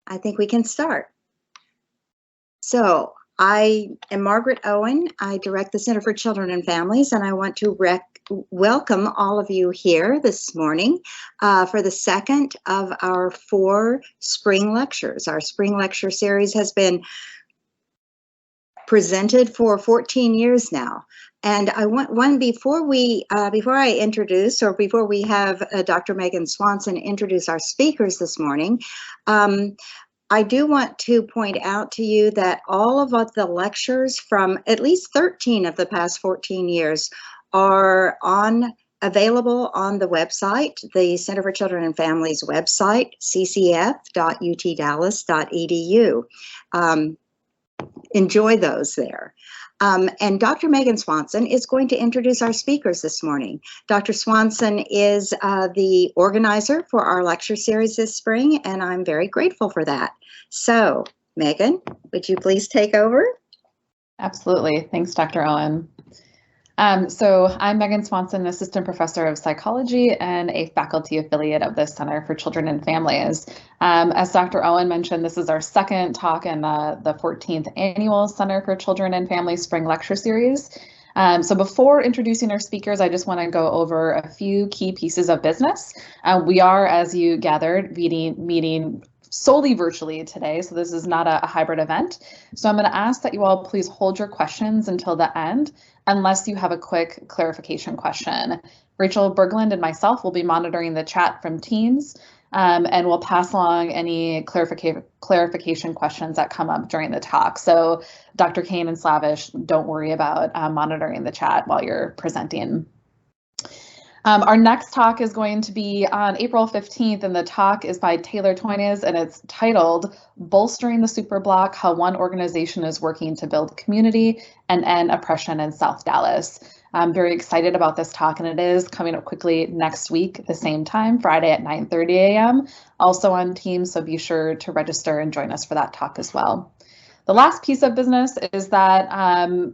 I think we can start. So I am Margaret Owen. I direct the Center for Children and Families, and I want to welcome all of you here this morning for the second of our 4 spring lectures. Our spring lecture series has been presented for 14 years now. And I want one before I introduce, or before we have Dr. Megan Swanson introduce our speakers this morning, I do want to point out to you that all of the lectures from at least 13 of the past 14 years are available on the website, the Center for Children and Families website, ccf.utdallas.edu. Enjoy those there. And Dr. Megan Swanson is going to introduce our speakers this morning. Dr. Swanson is the organizer for our lecture series this spring, and I'm very grateful for that. So, Megan, would you please take over? Absolutely. Thanks, Dr. Owen. So I'm Megan Swanson, Assistant Professor of Psychology and a faculty affiliate of the Center for Children and Families. As Dr. Owen mentioned, this is our second talk in the 14th Annual Center for Children and Families Spring Lecture Series. So before introducing our speakers, I just want to go over a few key pieces of business. We are, as you gathered, meeting solely virtually today, so this is not a hybrid event. So I'm going to ask that you all please hold your questions until the end, unless you have a quick clarification question. Rachel Berglund and myself will be monitoring the chat from Teams, and we'll pass along any clarification questions that come up during the talk. So Dr. Kane and Slavish, don't worry about monitoring the chat while you're presenting. Our next talk is going to be on April 15th, and the talk is by Taylor Toynes, and it's titled Bolstering the Superblock, How One Organization is Working to Build Community and End Oppression in South Dallas. I'm very excited about this talk, and it is coming up quickly next week at the same time, Friday at 9:30 a.m., also on Teams, so be sure to register and join us for that talk as well. The last piece of business is that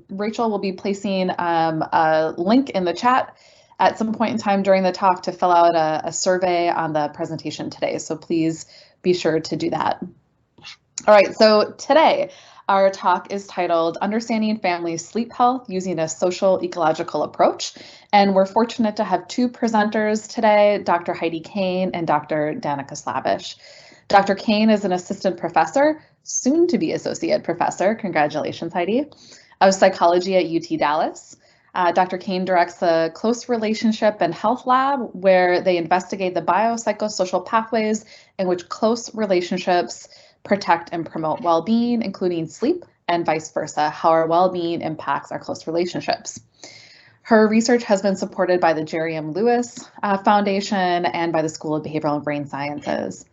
Rachel will be placing a link in the chat at some point in time during the talk to fill out a survey on the presentation today. So please be sure to do that. All right, so today our talk is titled Understanding Family Sleep Health Using a Social-Ecological Approach. And we're fortunate to have 2 presenters today, Dr. Heidi Kane and Dr. Danica Slavish. Dr. Kane is an assistant professor, soon to be associate professor, congratulations Heidi, of psychology at UT Dallas. Dr. Kane directs the Close Relationship and Health Lab, where they investigate the biopsychosocial pathways in which close relationships protect and promote well-being, including sleep, and vice versa, how our well-being impacts our close relationships. Her research has been supported by the Jerry M. Lewis Foundation and by the School of Behavioral and Brain Sciences.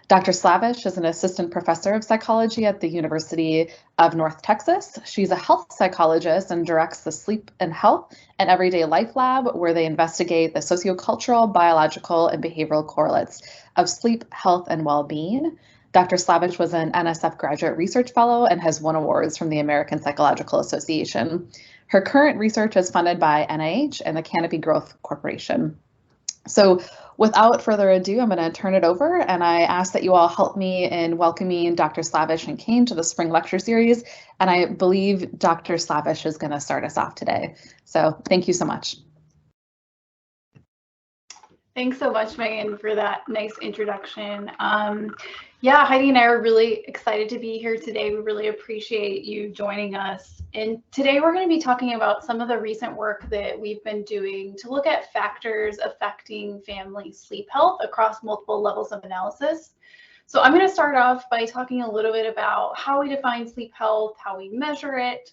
Dr. Slavish is an assistant professor of psychology at the University of North Texas. She's a health psychologist and directs the Sleep and Health and Everyday Life Lab, where they investigate the sociocultural, biological, and behavioral correlates of sleep, health, and well-being. Dr. Slavish was an NSF Graduate Research Fellow and has won awards from the American Psychological Association. Her current research is funded by NIH and the Canopy Growth Corporation. So without further ado, I'm going to turn it over, and I ask that you all help me in welcoming Dr. Slavish and Kane to the Spring Lecture Series, and I believe Dr. Slavish is going to start us off today. So thank you so much. Thanks so much, Megan, for that nice introduction. Yeah, Heidi and I are really excited to be here today. We really appreciate you joining us. And today we're going to be talking about some of the recent work that we've been doing to look at factors affecting family sleep health across multiple levels of analysis. So I'm going to start off by talking a little bit about how we define sleep health, how we measure it,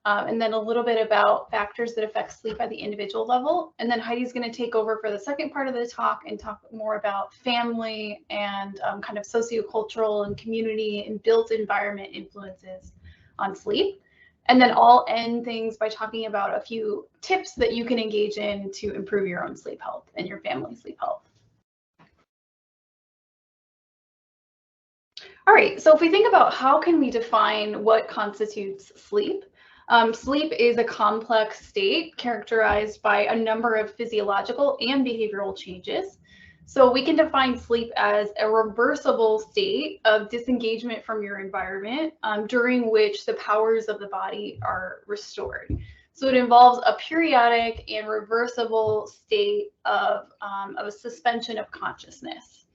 and then a little bit about factors that affect sleep at the individual level. And then Heidi's going to take over for the second part of the talk and talk more about family and kind of sociocultural and community and built environment influences on sleep. And then I'll end things by talking about a few tips that you can engage in to improve your own sleep health and your family sleep health. All right, so if we think about how can we define what constitutes sleep, sleep is a complex state characterized by a number of physiological and behavioral changes So we can define sleep as a reversible state of disengagement from your environment during which the powers of the body are restored. So it involves a periodic and reversible state of a suspension of consciousness.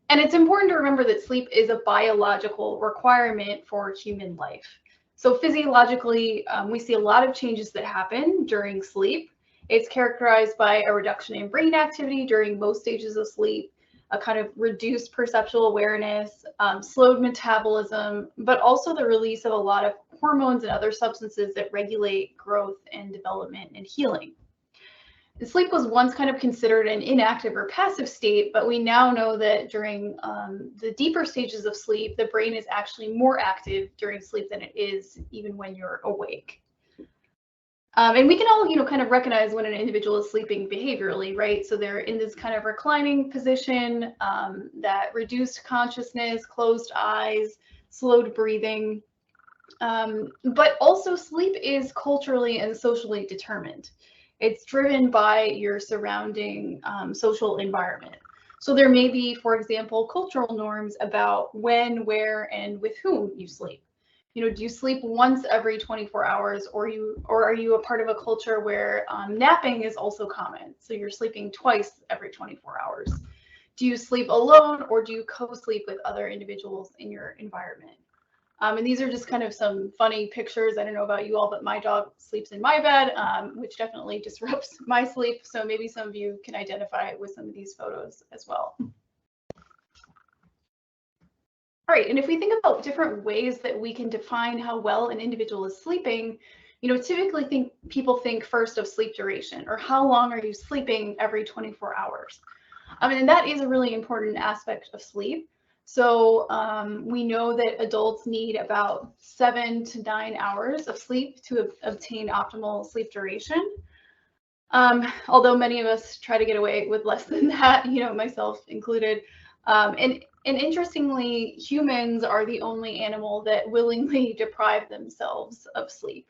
And it's important to remember that sleep is a biological requirement for human life. So physiologically, we see a lot of changes that happen during sleep. It's characterized by a reduction in brain activity during most stages of sleep, a kind of reduced perceptual awareness, slowed metabolism, but also the release of a lot of hormones and other substances that regulate growth and development and healing. Sleep was once kind of considered an inactive or passive state, but we now know that during the deeper stages of sleep, the brain is actually more active during sleep than it is even when you're awake. And we can all, kind of recognize when an individual is sleeping behaviorally, right? So they're in this kind of reclining position, that reduced consciousness, closed eyes, slowed breathing. But also sleep is culturally and socially determined. It's driven by your surrounding social environment. So there may be, for example, cultural norms about when, where, and with whom you sleep. Do you sleep once every 24 hours, or are you a part of a culture where napping is also common? So you're sleeping twice every 24 hours. Do you sleep alone, or do you co-sleep with other individuals in your environment? And these are just kind of some funny pictures. I don't know about you all, but my dog sleeps in my bed, which definitely disrupts my sleep. So maybe some of you can identify with some of these photos as well. All right, and if we think about different ways that we can define how well an individual is sleeping, typically people think first of sleep duration, or how long are you sleeping every 24 hours? And that is a really important aspect of sleep. So we know that adults need about 7 to 9 hours of sleep to obtain optimal sleep duration. Although many of us try to get away with less than that, myself included. And interestingly, humans are the only animal that willingly deprive themselves of sleep.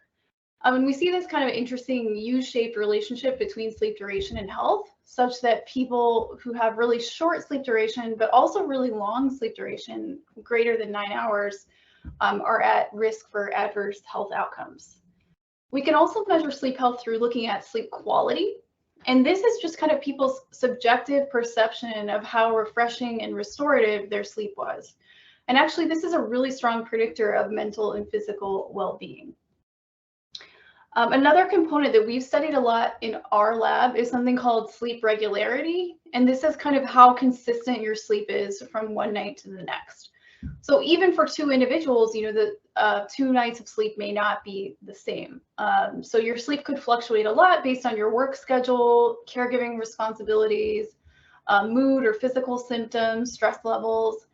And we see this kind of interesting U-shaped relationship between sleep duration and health, such that people who have really short sleep duration, but also really long sleep duration, greater than 9 hours, are at risk for adverse health outcomes. We can also measure sleep health through looking at sleep quality. And this is just kind of people's subjective perception of how refreshing and restorative their sleep was. And actually, this is a really strong predictor of mental and physical well-being. Another component that we've studied a lot in our lab is something called sleep regularity. And this is kind of how consistent your sleep is from one night to the next. So even for two individuals, the 2 nights of sleep may not be the same. So your sleep could fluctuate a lot based on your work schedule, caregiving responsibilities, mood or physical symptoms, stress levels.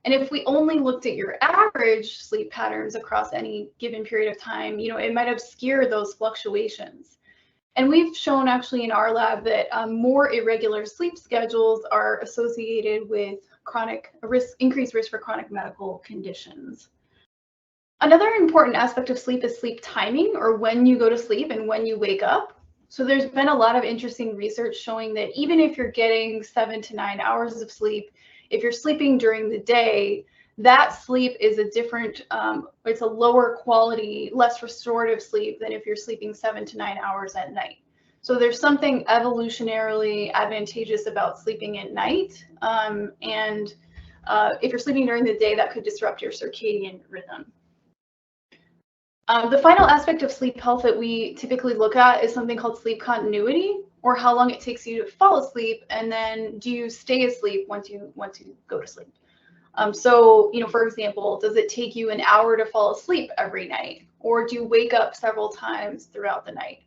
And if we only looked at your average sleep patterns across any given period of time, it might obscure those fluctuations. And we've shown actually in our lab that more irregular sleep schedules are associated with increased risk for chronic medical conditions. Another important aspect of sleep is sleep timing, or when you go to sleep and when you wake up. So there's been a lot of interesting research showing that even if you're getting 7 to 9 hours of sleep, if you're sleeping during the day, that sleep is it's a lower quality, less restorative sleep than if you're sleeping 7 to 9 hours at night. So there's something evolutionarily advantageous about sleeping at night. And if you're sleeping during the day, that could disrupt your circadian rhythm. The final aspect of sleep health that we typically look at is something called sleep continuity, or how long it takes you to fall asleep, and then do you stay asleep once you go to sleep. So, for example, does it take you an hour to fall asleep every night, or do you wake up several times throughout the night?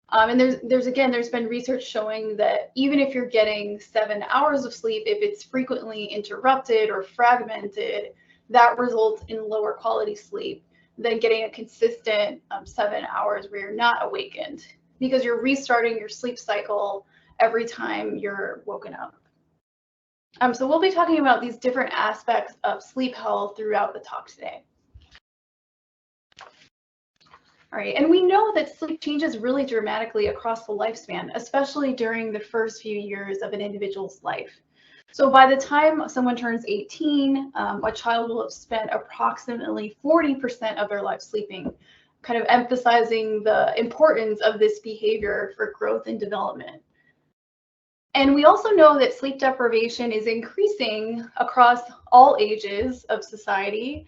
And there's been research showing that even if you're getting 7 hours of sleep, if it's frequently interrupted or fragmented, that results in lower quality sleep than getting a consistent 7 hours where you're not awakened, because you're restarting your sleep cycle every time you're woken up. So we'll be talking about these different aspects of sleep health throughout the talk today. All right, and we know that sleep changes really dramatically across the lifespan, especially during the first few years of an individual's life. So by the time someone turns 18, a child will have spent approximately 40% of their life sleeping, kind of emphasizing the importance of this behavior for growth and development. And we also know that sleep deprivation is increasing across all ages of society.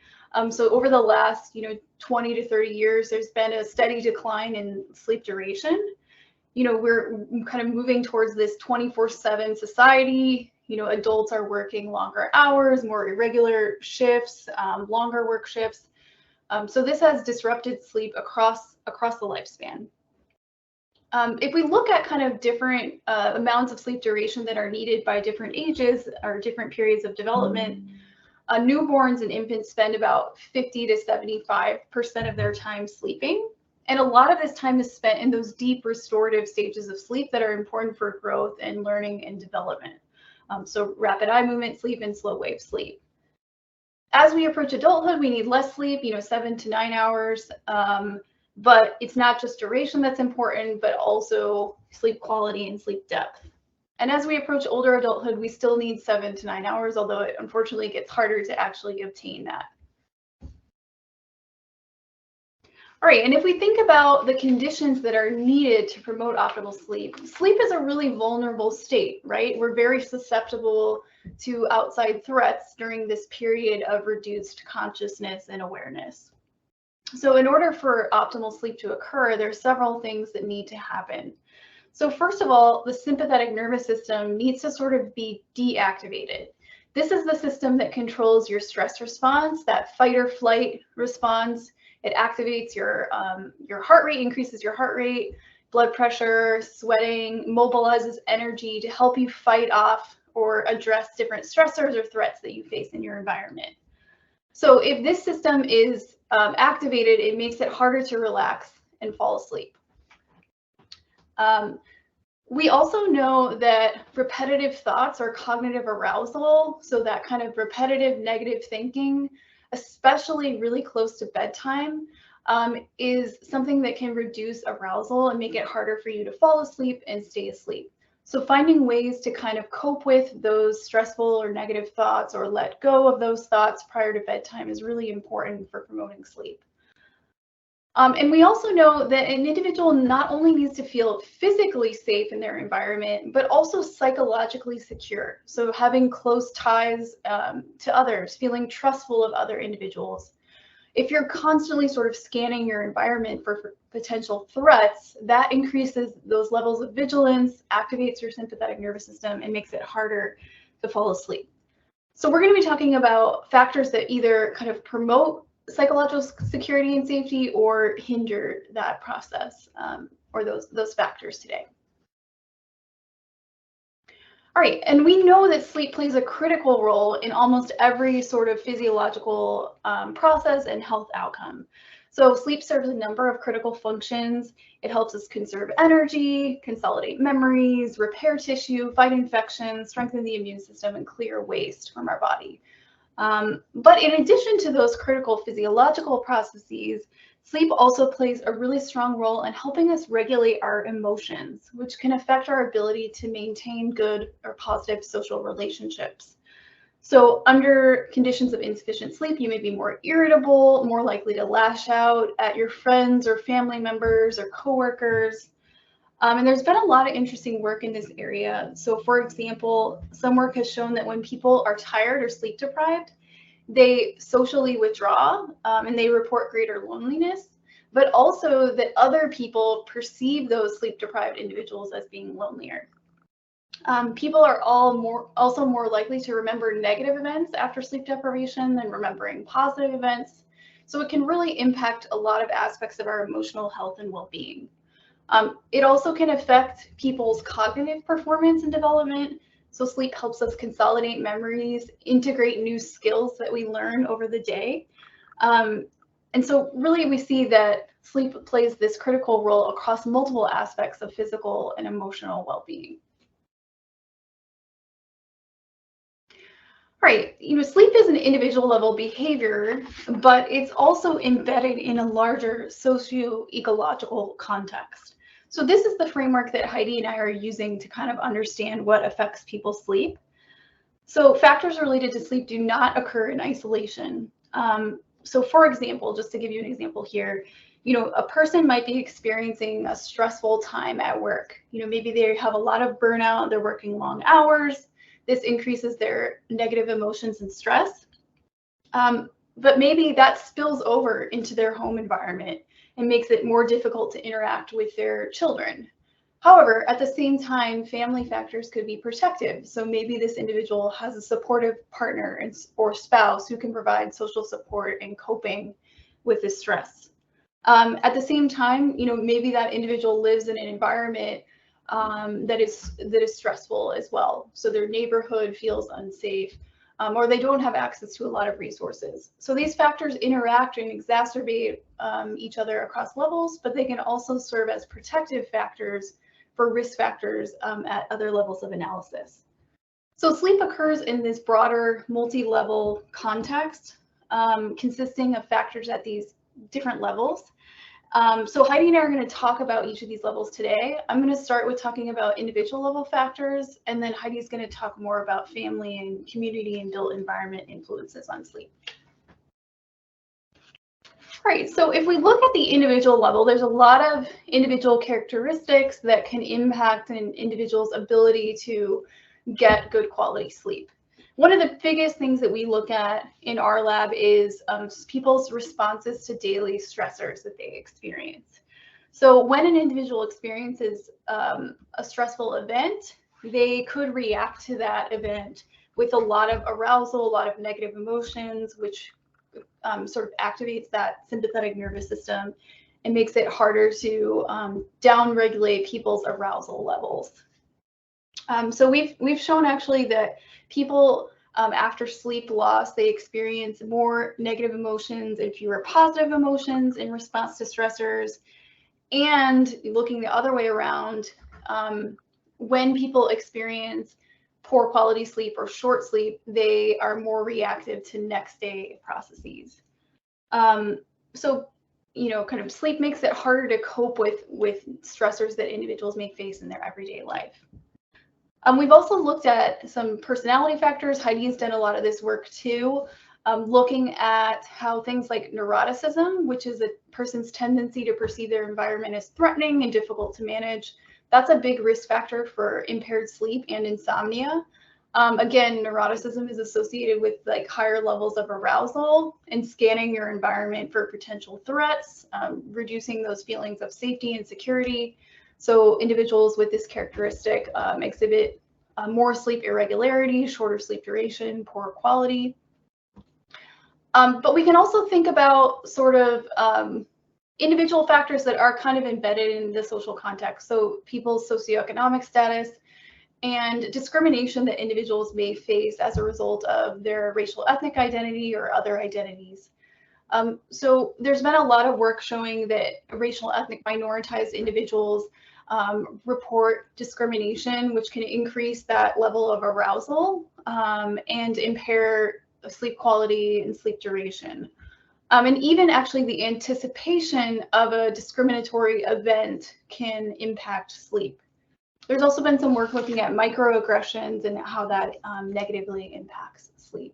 So over the last 20 to 30 years, there's been a steady decline in sleep duration. We're kind of moving towards this 24/7 society. Adults are working longer hours, more irregular shifts, longer work shifts. So this has disrupted sleep across the lifespan. If we look at kind of different amounts of sleep duration that are needed by different ages or different periods of development, newborns and infants spend about 50 to 75% of their time sleeping. And a lot of this time is spent in those deep restorative stages of sleep that are important for growth and learning and development. So rapid eye movement sleep and slow wave sleep. As we approach adulthood, we need less sleep, 7 to 9 hours. But it's not just duration that's important, but also sleep quality and sleep depth. And as we approach older adulthood, we still need 7 to 9 hours, although it unfortunately gets harder to actually obtain that. All right, and if we think about the conditions that are needed to promote optimal sleep, sleep is a really vulnerable state, right? We're very susceptible to outside threats during this period of reduced consciousness and awareness. So in order for optimal sleep to occur, there are several things that need to happen. So first of all, the sympathetic nervous system needs to sort of be deactivated. This is the system that controls your stress response, that fight or flight response. It activates your heart rate, increases your heart rate, blood pressure, sweating, mobilizes energy to help you fight off or address different stressors or threats that you face in your environment. So if this system is activated, it makes it harder to relax and fall asleep. We also know that repetitive thoughts or cognitive arousal, so that kind of repetitive negative thinking, especially really close to bedtime, is something that can reduce arousal and make it harder for you to fall asleep and stay asleep. So finding ways to kind of cope with those stressful or negative thoughts or let go of those thoughts prior to bedtime is really important for promoting sleep. And we also know that an individual not only needs to feel physically safe in their environment, but also psychologically secure. So having close ties to others, feeling trustful of other individuals. If you're constantly sort of scanning your environment for potential threats, that increases those levels of vigilance, activates your sympathetic nervous system, and makes it harder to fall asleep. So we're going to be talking about factors that either kind of promote psychological security and safety or hinder that process, or those factors today. All right, and we know that sleep plays a critical role in almost every sort of physiological process and health outcome. So sleep serves a number of critical functions. It helps us conserve energy, consolidate memories, repair tissue, fight infections, strengthen the immune system, and clear waste from our body. But in addition to those critical physiological processes, sleep also plays a really strong role in helping us regulate our emotions, which can affect our ability to maintain good or positive social relationships. So under conditions of insufficient sleep, you may be more irritable, more likely to lash out at your friends or family members or coworkers. And there's been a lot of interesting work in this area. So for example, some work has shown that when people are tired or sleep deprived, they socially withdraw and they report greater loneliness, but also that other people perceive those sleep deprived individuals as being lonelier. People are also more likely to remember negative events after sleep deprivation than remembering positive events. So it can really impact a lot of aspects of our emotional health and well-being. It also can affect people's cognitive performance and development. So sleep helps us consolidate memories, integrate new skills that we learn over the day. And so really we see that sleep plays this critical role across multiple aspects of physical and emotional well-being. Right, sleep is an individual level behavior, but it's also embedded in a larger socio-ecological context. So this is the framework that Heidi and I are using to kind of understand what affects people's sleep. So factors related to sleep do not occur in isolation. So for example, just to give you an example here, a person might be experiencing a stressful time at work. Maybe they have a lot of burnout, they're working long hours. This increases their negative emotions and stress. But maybe that spills over into their home environment and makes it more difficult to interact with their children. However, at the same time, family factors could be protective. So maybe this individual has a supportive partner or spouse who can provide social support and coping with this stress. At the same time, maybe that individual lives in an environment that is stressful as well. So their neighborhood feels unsafe, or they don't have access to a lot of resources. So these factors interact and exacerbate each other across levels, but they can also serve as protective factors for risk factors at other levels of analysis. So sleep occurs in this broader multi-level context, consisting of factors at these different levels. So Heidi and I are going to talk about each of these levels today. I'm going to start with talking about individual level factors, and then Heidi's going to talk more about family and community and built environment influences on sleep. All right, so if we look at the individual level, there's a lot of individual characteristics that can impact an individual's ability to get good quality sleep. One of the biggest things that we look at in our lab is people's responses to daily stressors that they experience. So when an individual experiences a stressful event, they could react to that event with a lot of arousal, a lot of negative emotions, which sort of activates that sympathetic nervous system and makes it harder to downregulate people's arousal levels. So we've shown actually that people after sleep loss, they experience more negative emotions and fewer positive emotions in response to stressors. And looking the other way around, when people experience poor quality sleep or short sleep, they are more reactive to next day processes. So, kind of sleep makes it harder to cope with stressors that individuals may face in their everyday life. We've also looked at some personality factors. Heidi's done a lot of this work too, looking at how things like neuroticism, which is a person's tendency to perceive their environment as threatening and difficult to manage, that's a big risk factor for impaired sleep and insomnia. Again, neuroticism is associated with like higher levels of arousal and scanning your environment for potential threats, reducing those feelings of safety and security. So individuals with this characteristic exhibit more sleep irregularity, shorter sleep duration, poor quality. But we can also think about sort of individual factors that are kind of embedded in the social context. So people's socioeconomic status and discrimination that individuals may face as a result of their racial ethnic identity or other identities. So there's been a lot of work showing that racial ethnic minoritized individuals report discrimination, which can increase that level of arousal and impair sleep quality and sleep duration. And even actually the anticipation of a discriminatory event can impact sleep. There's also been some work looking at microaggressions and how that negatively impacts sleep.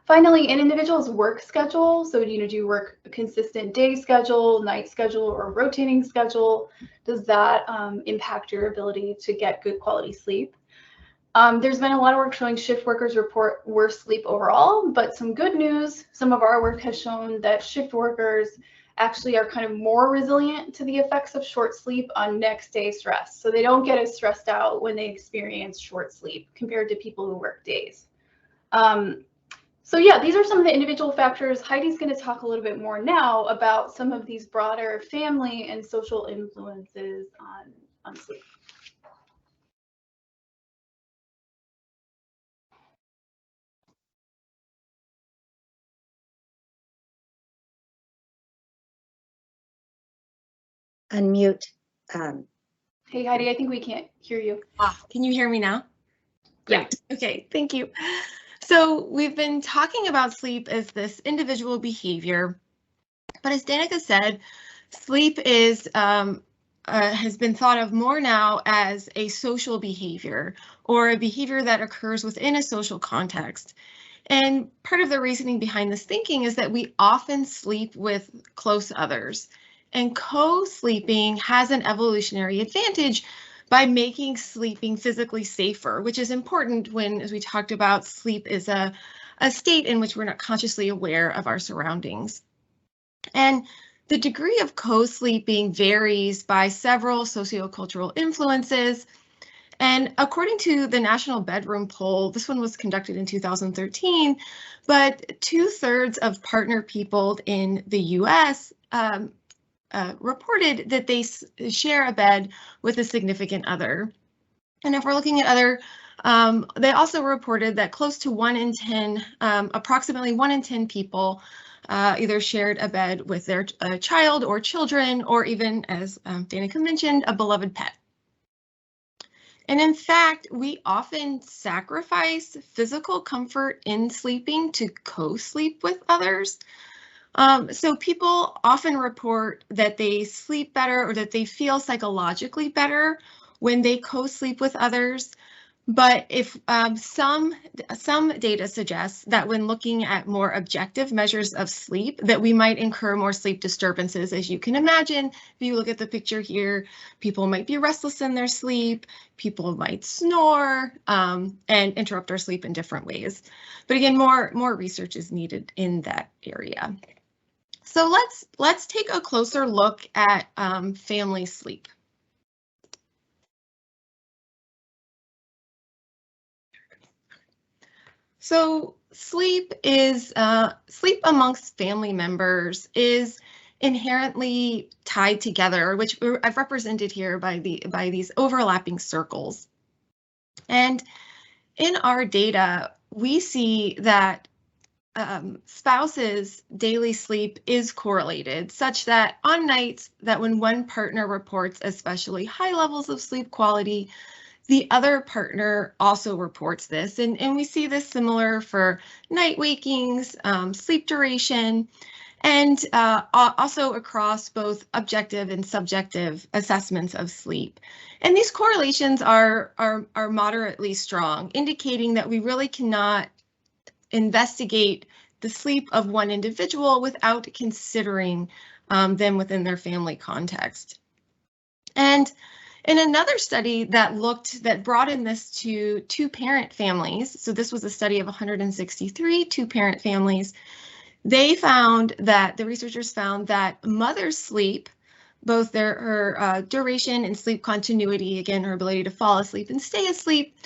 Finally, an individual's work schedule, so do you work a consistent day schedule, night schedule, or rotating schedule? Does that impact your ability to get good quality sleep? There's been a lot of work showing shift workers report worse sleep overall, but some good news, some of our work has shown that shift workers actually are kind of more resilient to the effects of short sleep on next day stress. So they don't get as stressed out when they experience short sleep compared to people who work days. So yeah, these are some of the individual factors. Heidi's going to talk a little bit more now about some of these broader family and social influences on sleep. Unmute. Hey Heidi, I think we can't hear you. Can you hear me now? Great. Yeah. Okay, thank you. So we've been talking about sleep as this individual behavior, but as Danica said, sleep is has been thought of more now as a social behavior or a behavior that occurs within a social context. And part of the reasoning behind this thinking is that we often sleep with close others, and co-sleeping has an evolutionary advantage by making sleeping physically safer, which is important when, as we talked about, sleep is a state in which we're not consciously aware of our surroundings. And the degree of co-sleeping varies by several sociocultural influences. And according to the National Bedroom Poll, this one was conducted in 2013, but 2/3 of partner people in the US reported that they share a bed with a significant other. And if we're looking at other, they also reported that close to 1 in 10, approximately 1 in 10 people either shared a bed with their child or children, or even, as Danica mentioned, a beloved pet. And in fact, we often sacrifice physical comfort in sleeping to co-sleep with others. So people often report that they sleep better or that they feel psychologically better when they co-sleep with others. But if some data suggests that when looking at more objective measures of sleep, that we might incur more sleep disturbances. As you can imagine, if you look at the picture here, people might be restless in their sleep, people might snore, and interrupt our sleep in different ways. But again, more research is needed in that area. So let's take a closer look at family sleep. So sleep amongst family members is inherently tied together, which I've represented here by these overlapping circles. And in our data, we see that spouses' daily sleep is correlated, such that on nights that when one partner reports especially high levels of sleep quality, the other partner also reports this, and we see this similar for night wakings, sleep duration, and also across both objective and subjective assessments of sleep. And these correlations are moderately strong, indicating that we really cannot investigate the sleep of one individual without considering them within their family context. And in another study that brought in this to two-parent families, so this was a study of 163 two-parent families, the researchers found that mother's sleep, both her duration and sleep continuity, again, her ability to fall asleep and stay asleep,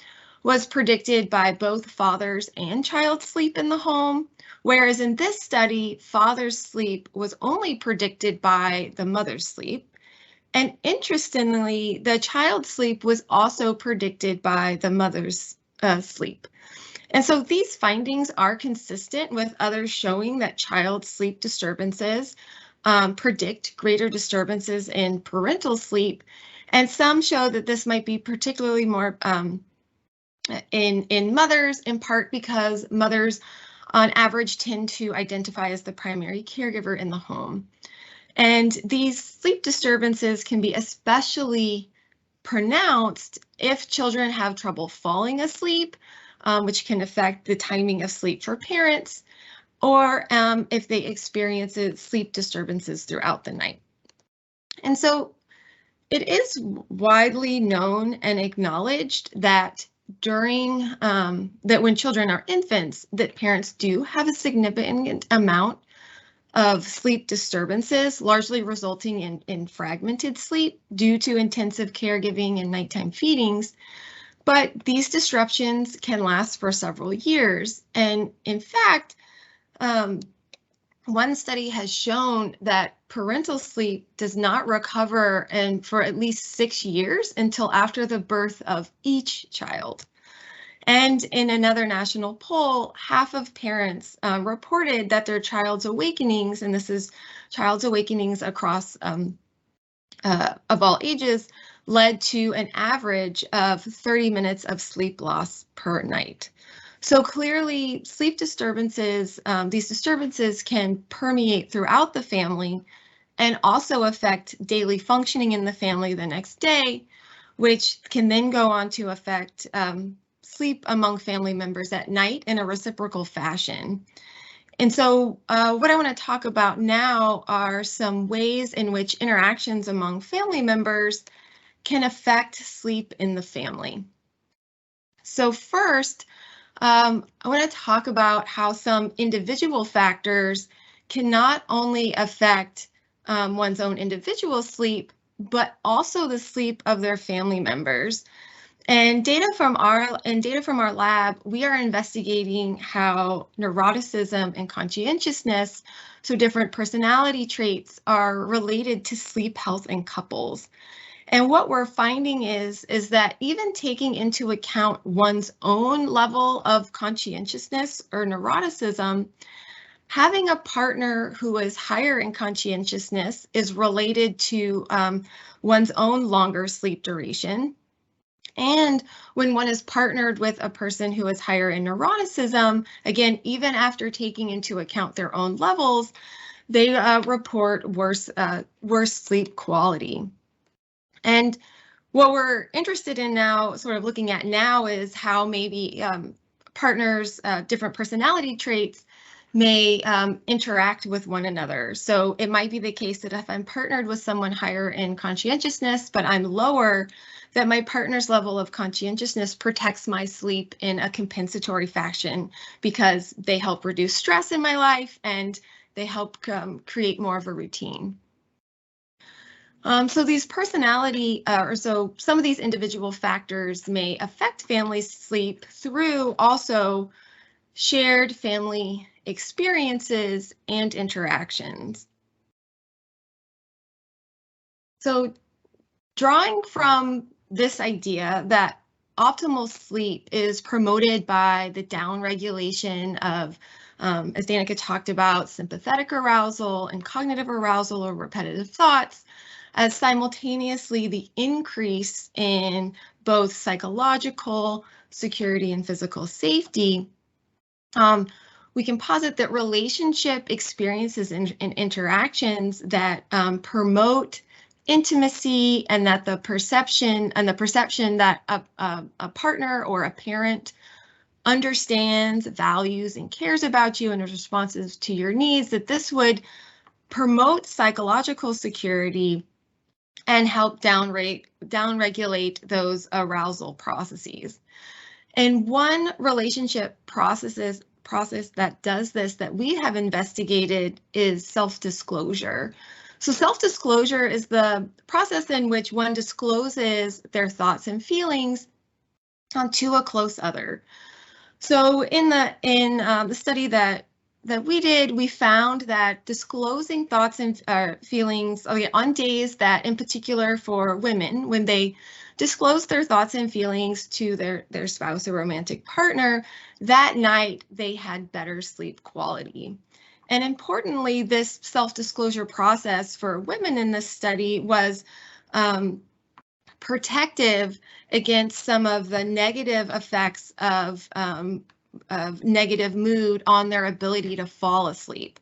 was predicted by both father's and child's sleep in the home, whereas in this study, father's sleep was only predicted by the mother's sleep. And interestingly, the child's sleep was also predicted by the mother's sleep. And so these findings are consistent with others showing that child sleep disturbances predict greater disturbances in parental sleep. And some show that this might be particularly more in mothers, in part because mothers on average tend to identify as the primary caregiver in the home. And these sleep disturbances can be especially pronounced if children have trouble falling asleep, which can affect the timing of sleep for parents, or if they experience sleep disturbances throughout the night. And so it is widely known and acknowledged that when children are infants, that parents do have a significant amount of sleep disturbances, largely resulting in fragmented sleep due to intensive caregiving and nighttime feedings. But these disruptions can last for several years. And in fact, one study has shown that parental sleep does not recover for at least 6 years until after the birth of each child. And in another national poll, half of parents reported that their child's awakenings, and this is child's awakenings across of all ages, led to an average of 30 minutes of sleep loss per night. So clearly, sleep disturbances, these disturbances can permeate throughout the family and also affect daily functioning in the family the next day, which can then go on to affect sleep among family members at night in a reciprocal fashion. And so what I want to talk about now are some ways in which interactions among family members can affect sleep in the family. So first, I want to talk about how some individual factors can not only affect one's own individual sleep, but also the sleep of their family members. And data from our lab, we are investigating how neuroticism and conscientiousness, so different personality traits, are related to sleep health in couples. And what we're finding is that even taking into account one's own level of conscientiousness or neuroticism, having a partner who is higher in conscientiousness is related to one's own longer sleep duration. And when one is partnered with a person who is higher in neuroticism, again, even after taking into account their own levels, they report worse sleep quality. And what we're interested in now, sort of looking at now, is how maybe partners, different personality traits may interact with one another. So it might be the case that if I'm partnered with someone higher in conscientiousness, but I'm lower, that my partner's level of conscientiousness protects my sleep in a compensatory fashion because they help reduce stress in my life and they help create more of a routine. So these personality, so some of these individual factors may affect family sleep through also shared family experiences and interactions. So drawing from this idea that optimal sleep is promoted by the downregulation of, as Danica talked about, sympathetic arousal and cognitive arousal or repetitive thoughts, as simultaneously the increase in both psychological security and physical safety, we can posit that relationship experiences and interactions that promote intimacy and that the perception that a partner or a parent understands, values, and cares about you and is responsive to your needs, that this would promote psychological security and help downregulate those arousal processes. And one relationship process that does this that we have investigated is self-disclosure. So self-disclosure is the process in which one discloses their thoughts and feelings to a close other. So in the study that we did, we found that disclosing thoughts and feelings on days that, in particular for women, when they disclose their thoughts and feelings to their spouse or romantic partner, that night they had better sleep quality. And importantly, this self-disclosure process for women in this study was protective against some of the negative effects of negative mood on their ability to fall asleep.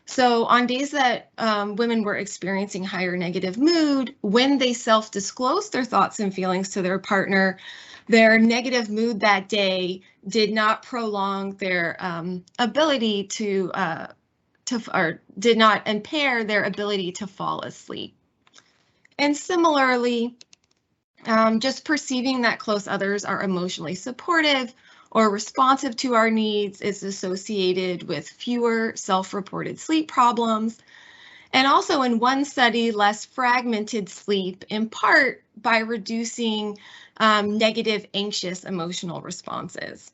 So on days that women were experiencing higher negative mood, when they self-disclosed their thoughts and feelings to their partner, their negative mood that day did not prolong their ability or did not impair their ability to fall asleep. And similarly, just perceiving that close others are emotionally supportive or responsive to our needs is associated with fewer self-reported sleep problems. And also in one study, less fragmented sleep, in part by reducing negative, anxious emotional responses.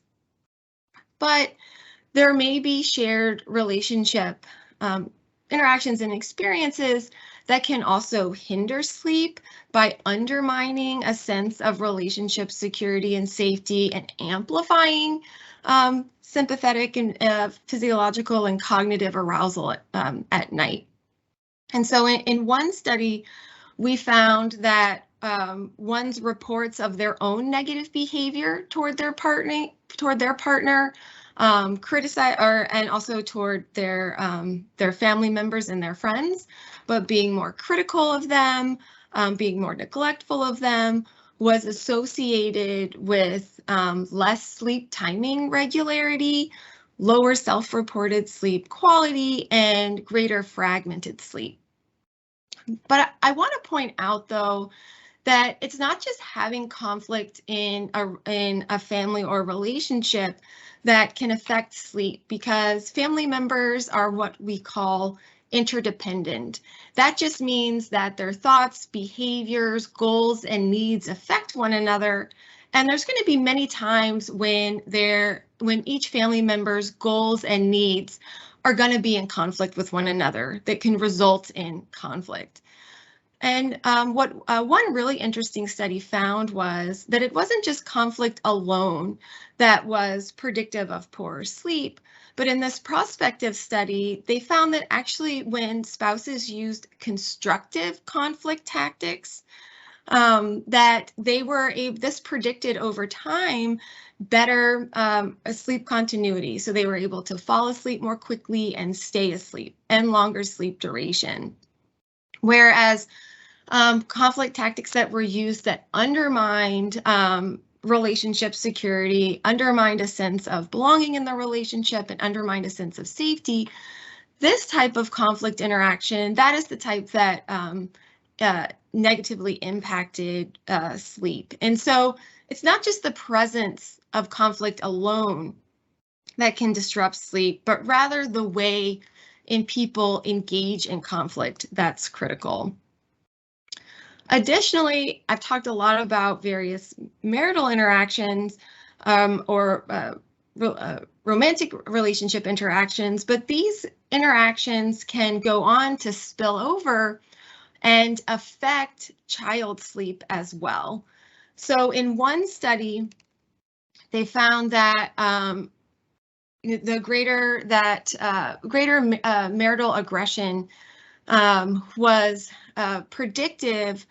But there may be shared relationship interactions and experiences that can also hinder sleep by undermining a sense of relationship security and safety and amplifying sympathetic and physiological and cognitive arousal at night. And so in one study, we found that one's reports of their own negative behavior toward their partner criticize and also toward their family members and their friends, but being more critical of them, being more neglectful of them, was associated with less sleep timing regularity, lower self-reported sleep quality, and greater fragmented sleep. But I want to point out, though, that it's not just having conflict in a family or relationship that can affect sleep, because family members are what we call interdependent. That just means that their thoughts, behaviors, goals, and needs affect one another. And there's going to be many times when each family member's goals and needs are going to be in conflict with one another that can result in conflict. And what one really interesting study found was that it wasn't just conflict alone that was predictive of poorer sleep, but in this prospective study, they found that actually when spouses used constructive conflict tactics, that this predicted over time better sleep continuity. So they were able to fall asleep more quickly and stay asleep, and longer sleep duration. Whereas conflict tactics that were used that undermined relationship security, undermined a sense of belonging in the relationship, and undermined a sense of safety, this type of conflict interaction, that is the type that negatively impacted sleep. And so it's not just the presence of conflict alone that can disrupt sleep, but rather the way in people engage in conflict that's critical. Additionally, I've talked a lot about various marital interactions or romantic relationship interactions, but these interactions can go on to spill over and affect child sleep as well. So in one study, they found that the greater marital aggression was predictive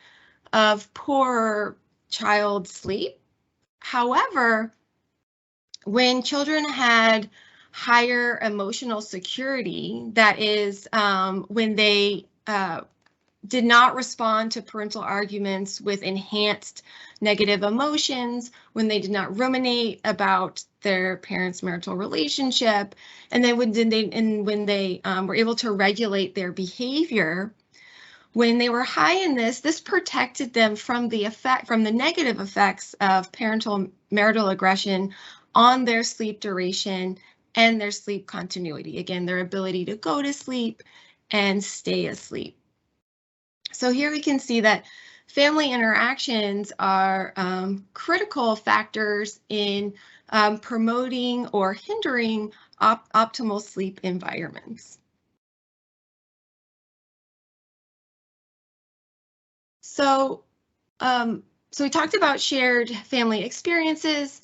of poor child sleep. However, when children had higher emotional security, that is, when they did not respond to parental arguments with enhanced negative emotions, when they did not ruminate about their parents' marital relationship, and then when they were able to regulate their behavior, when they were high in this protected them from the negative effects of parental marital aggression on their sleep duration and their sleep continuity. Again, their ability to go to sleep and stay asleep. So here we can see that family interactions are critical factors in promoting or hindering optimal sleep environments. So we talked about shared family experiences.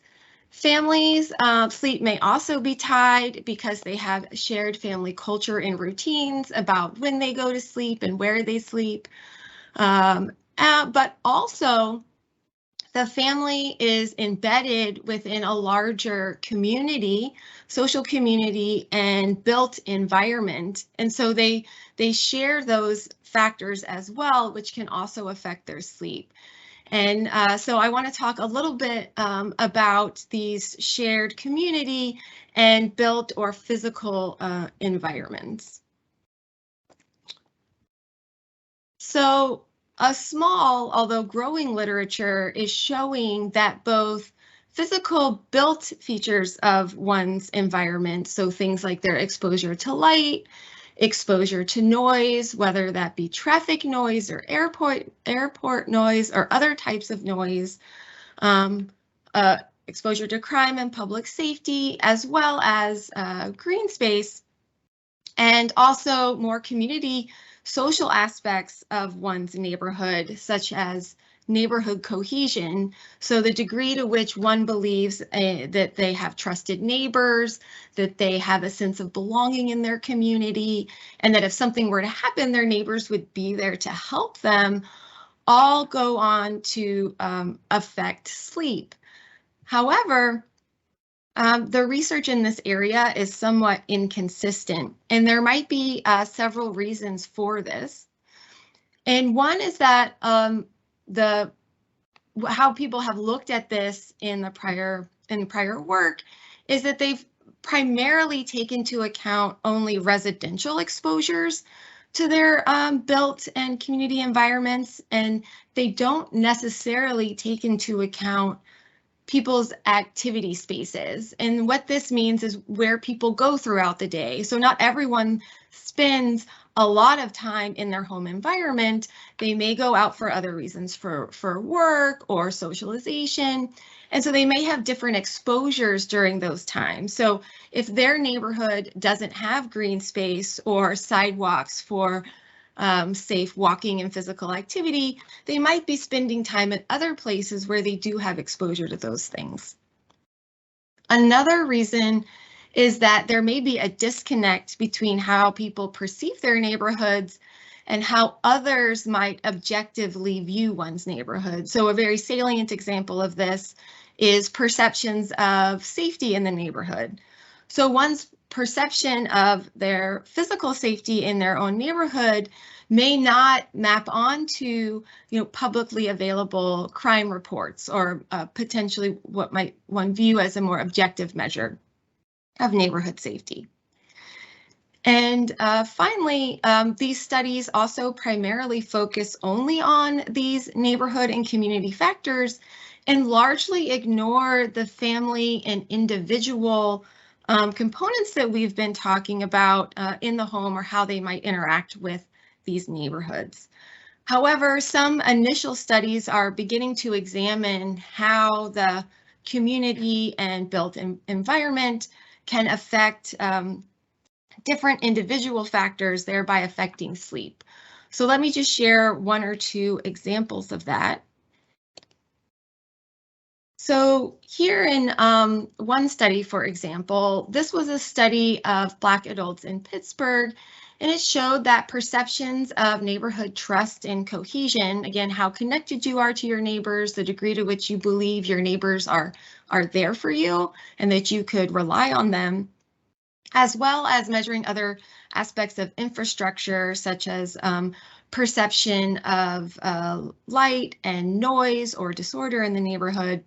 Families' sleep may also be tied because they have shared family culture and routines about when they go to sleep and where they sleep. But also, the family is embedded within a larger community, social community, and built environment. And so they share those factors as well, which can also affect their sleep. And so I want to talk a little bit about these shared community and built or physical environments. So a small, although growing literature is showing that both physical built features of one's environment, so things like their exposure to light, exposure to noise, whether that be traffic noise or airport noise or other types of noise, exposure to crime and public safety, as well as green space, and also more community social aspects of one's neighborhood, such as neighborhood cohesion. So the degree to which one believes that they have trusted neighbors, that they have a sense of belonging in their community, and that if something were to happen, their neighbors would be there to help them, all go on to affect sleep. However, the research in this area is somewhat inconsistent, and there might be several reasons for this. And one is that how people have looked at this in the prior work is that they've primarily taken into account only residential exposures to their built and community environments, and they don't necessarily take into account people's activity spaces. And what this means is where people go throughout the day. So not everyone spends a lot of time in their home environment. They may go out for other reasons, for work or socialization. And so they may have different exposures during those times. So if their neighborhood doesn't have green space or sidewalks for safe walking and physical activity, they might be spending time at other places where they do have exposure to those things. Another reason is that there may be a disconnect between how people perceive their neighborhoods and how others might objectively view one's neighborhood. So a very salient example of this is perceptions of safety in the neighborhood. So one's perception of their physical safety in their own neighborhood may not map onto, publicly available crime reports or potentially what might one view as a more objective measure of neighborhood safety. And finally, these studies also primarily focus only on these neighborhood and community factors and largely ignore the family and individual components that we've been talking about in the home or how they might interact with these neighborhoods. However, some initial studies are beginning to examine how the community and built environment can affect different individual factors, thereby affecting sleep. So let me just share one or two examples of that. So here in one study, for example, this was a study of Black adults in Pittsburgh, and it showed that perceptions of neighborhood trust and cohesion, again, how connected you are to your neighbors, the degree to which you believe your neighbors are there for you and that you could rely on them, as well as measuring other aspects of infrastructure, such as perception of light and noise or disorder in the neighborhood.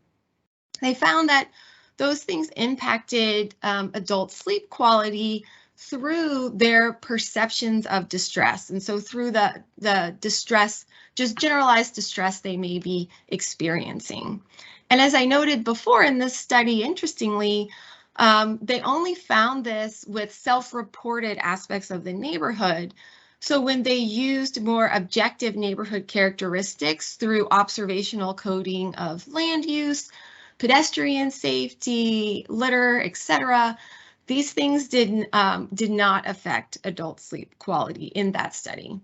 They found that those things impacted adult sleep quality through their perceptions of distress. And so through the distress, just generalized distress they may be experiencing. And as I noted before in this study, interestingly, they only found this with self-reported aspects of the neighborhood. So when they used more objective neighborhood characteristics through observational coding of land use, pedestrian safety, litter, etc., these things did not affect adult sleep quality in that study.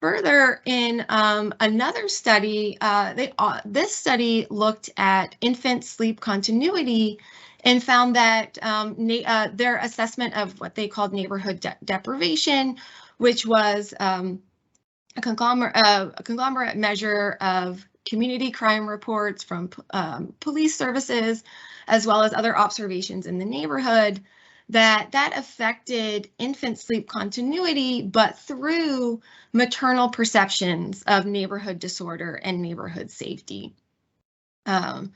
Further, in another study, this study looked at infant sleep continuity and found that their assessment of what they called neighborhood deprivation, which was a conglomerate measure of community crime reports from police services, as well as other observations in the neighborhood, that affected infant sleep continuity, but through maternal perceptions of neighborhood disorder and neighborhood safety. And